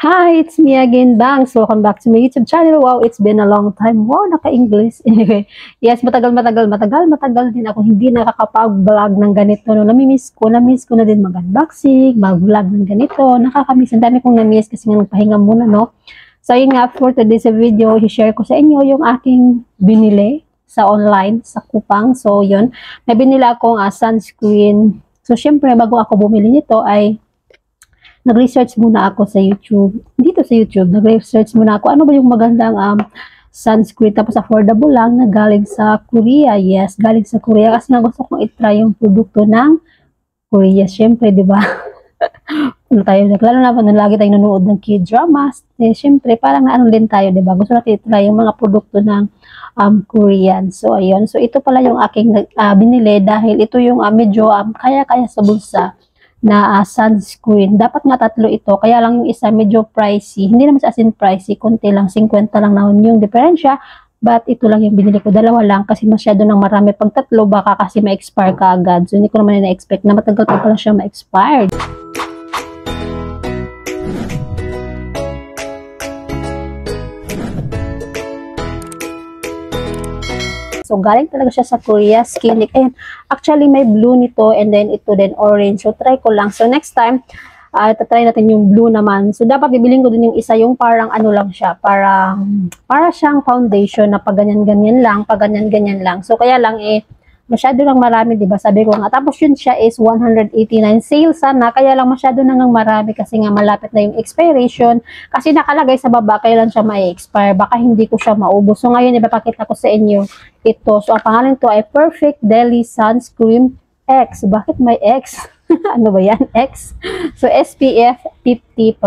Hi, it's me again, Bangs. Welcome back to my YouTube channel. Wow, it's been a long time. Wow, naka-English. Anyway, yes, matagal din ako hindi nakakapag-vlog ng ganito. No, namimiss ko na din mag-unboxing, mag-vlog ng ganito. Nakakamiss. Ang dami kong namiss kasi nga nagpahinga muna, no? So, yun nga, for today's video, i-share ko sa inyo yung aking binili sa online, sa Kupang. So, yun. May binili akong sunscreen. So, syempre, bago ako bumili nito ay nag-research muna ako sa YouTube. Dito sa YouTube, nag-research muna ako ano ba yung magandang sunscreen tapos affordable lang na galing sa Korea. Yes, galing sa Korea kasi nga gusto kong i-try yung produkto ng Korea. Syempre, di ba? Ano tayo, lalo na lagi tayong nanonood ng K-dramas. Eh, syempre, parang naano din tayo, di ba? Gusto natin i-try yung mga produkto ng Korean. So, ayun. So, ito pala yung aking binili dahil ito yung medyo kaya-kaya sa bulsa na sunscreen. Dapat nga tatlo ito. Kaya lang yung isa medyo pricey. Hindi naman sa asin pricey. Kunti lang. 50 lang na yung diferensya. But ito lang yung binili ko. Dalawa lang kasi masyado nang marami. Pag tatlo baka kasi ma-expire ka agad. So hindi ko naman na-expect na matagal pa pala siya ma-expired. So, galing talaga siya sa Korea Skin. Ayan, actually, may blue nito and then ito din orange. So, try ko lang. So, next time, tatry natin yung blue naman. So, dapat bibilin ko din yung isa, yung parang ano lang siya, para siyang foundation na pag ganyan-ganyan lang, pag ganyan-ganyan lang. So, kaya lang masyado lang marami, diba? Sabi ko nga. Tapos yun siya is 189 sale sana. Kaya lang masyado na ngang marami kasi nga malapit na yung expiration. Kasi nakalagay sa baba, kailan siya ma-expire. Baka hindi ko siya maubos. So ngayon, ipapakita ko sa inyo ito. So ang pangalan to ay Perfect Daily Sunscreen X. Bakit may X? Ano ba yan? X? So SPF 50+.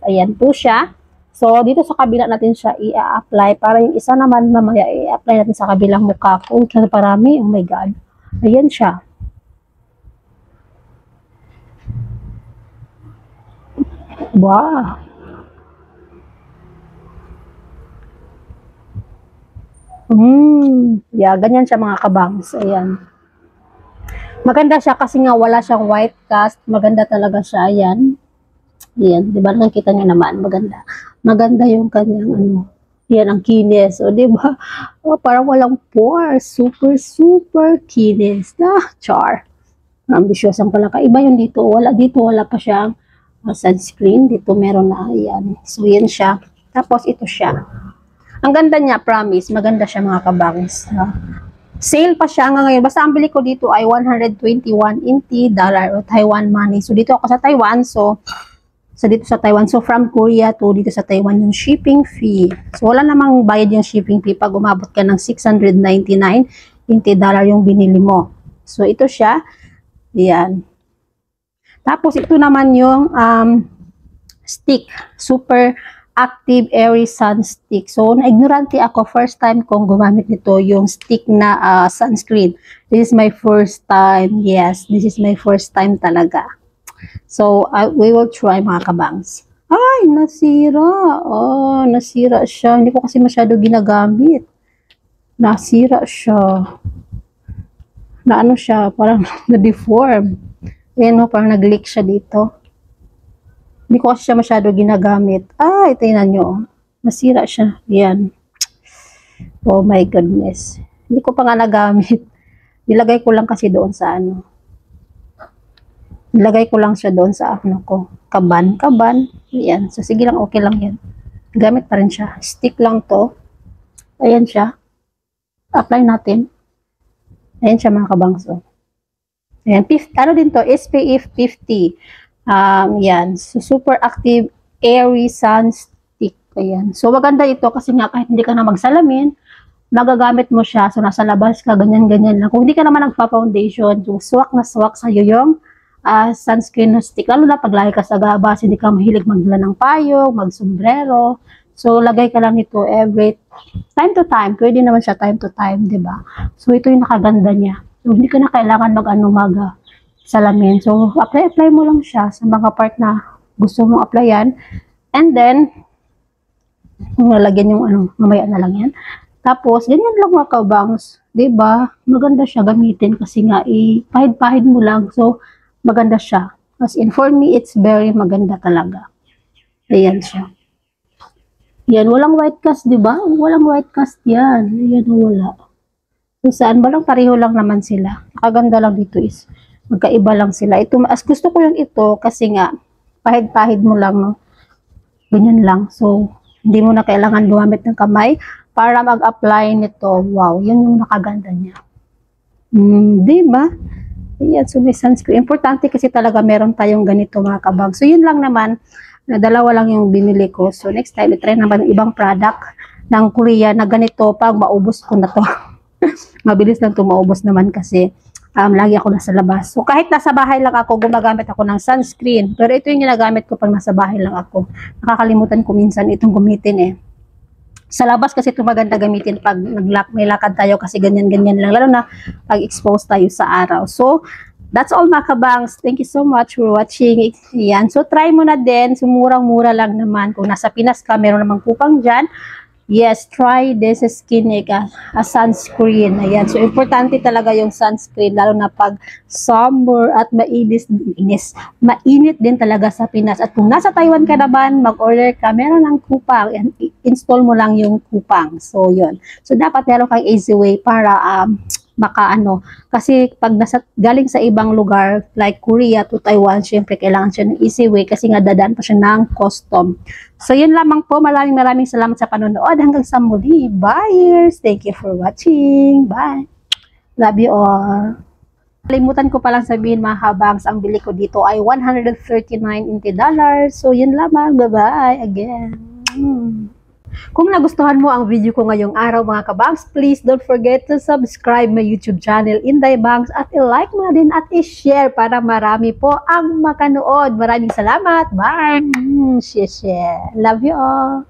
Ayan po siya. So, dito sa kabila natin siya i-apply. Para yung isa naman mamaya i-apply natin sa kabilang mukha ko. Kasi parami. Oh my God. Ayan siya. Wow. Yeah, ganyan siya mga kabangs. Ayan. Maganda siya kasi nga wala siyang white cast. Maganda talaga siya. Ayan. Ayan, di ba? Nakita niyo naman, maganda. Maganda yung kanyang yan ang kinis. O, di ba? Oh, parang walang pores. Super kinis. Char. Ambitious ang pala. Iba yung dito. Wala pa siyang sunscreen. Dito meron na. Ayan. So, yan siya. Tapos, ito siya. Ang ganda niya, promise. Maganda siya mga kabangs. Sale pa siya hanggang ngayon. Basta ang bili ko dito ay 121 NT dollar o Taiwan money. So, dito ako sa Taiwan. So, dito sa Taiwan. So, from Korea to dito sa Taiwan yung shipping fee. So, wala namang bayad yung shipping fee pag umabot ka ng 699 dollar yung binili mo. So, ito siya. Ayan. Tapos, ito naman yung stick. Super Active Airy Sun Stick. So, na-ignorante ako. First time kong gumamit nito yung stick na sunscreen. This is my first time. Yes, this is my first time talaga. So, we will try mga kabangs. Ay, nasira. Oh, nasira siya. Hindi ko kasi masyado ginagamit. Nasira siya. Na ano siya, parang na-deform. Ayan o, parang nag-leak siya dito. Hindi ko kasi siya masyado ginagamit. Ay, tingnan nyo. Nasira siya. Ayan. Oh my goodness. Hindi ko pa nga nagamit. Nilagay ko lang kasi doon sa Nilagay ko lang siya doon sa ko. Kaban. Ayan. So, sige lang. Okay lang yan. Gamit pa rin siya. Stick lang to. Ayan siya. Apply natin. Ayan siya mga kabangso. Ayan. Ano din to? SPF 50. Yan. So, Super Active Airy Sun Stick. Ayan. So, maganda ito kasi nga kahit hindi ka na magsalamin, magagamit mo siya. So, nasa labas ka, ganyan-ganyan lang. Kung hindi ka naman nagpa-foundation, yung swak na swak sa'yo yung sunscreen na stick. Lalo na pag lagi ka sa gabas, hindi ka mahilig magdala ng payong, mag-sombrero. So, lagay ka lang nito every time to time. Pwede naman siya time to time, diba? So, ito yung nakaganda niya. So, hindi ka na kailangan salamin. So, apply mo lang siya sa mga part na gusto mong applyan. And then, lalagyan yung mamaya na lang yan. Tapos, ganyan lang mga kabangs. Diba? Maganda siya gamitin kasi nga, pahid-pahid mo lang. So, maganda siya. As in, for me, it's very maganda talaga. Ayan siya. Yan, walang white cast, di ba? Walang white cast yan. Ayan, wala. So, saan ba lang? Pareho lang naman sila. Nakaganda lang dito is, magkaiba lang sila. Ito, as gusto ko yung ito, kasi nga, pahid-pahid mo lang, no? Ganyan lang. So, hindi mo na kailangan gumamit ng kamay para mag-apply nito. Wow, yun yung nakaganda niya. Di ba? Ayan, so may sunscreen. Importante kasi talaga meron tayong ganito mga kabag. So, yun lang naman. Na dalawa lang yung binili ko. So, next time, i-try naman ng ibang product ng Korea na ganito pag maubos ko na to. Mabilis lang to maubos naman kasi lagi ako nasa labas. So, kahit nasa bahay lang ako, gumagamit ako ng sunscreen. Pero ito yung ginagamit ko pag nasa bahay lang ako. Nakakalimutan ko minsan itong gamitin eh. Sa labas kasi ito maganda gamitin pag may lakad tayo kasi ganyan-ganyan lang. Lalo na pag expose tayo sa araw. So, that's all mga kabangs. Thank you so much for watching. Yan. So, try mo na din. So, murang-mura lang naman. Kung nasa Pinas ka, meron namang kupang dyan. Yes, try this Skinik, a sunscreen. Ayan. So, importante talaga yung sunscreen, lalo na pag summer at mainit din talaga sa Pinas. At kung nasa Taiwan ka naman, mag-order ka, meron ng kupang. Install mo lang yung kupang. So, yun. So, dapat meron kang easy way para kasi pag galing sa ibang lugar like Korea to Taiwan, syempre kailangan siya ng easy way kasi nga dadaan pa siya ng custom. So yun lamang po, maraming salamat sa panonood, hanggang sa muli, buyers, thank you for watching, bye, love you all. Kalimutan ko palang sabihin mga kabangs, ang bili ko dito ay $139. So yun lamang, bye bye again. Kung nagustuhan mo ang video ko ngayong araw mga kabangs, please don't forget to subscribe my YouTube channel Inday Bangs at i-like mo na din at i-share para marami po ang makanood. Maraming salamat. Bye! Share. Love you all.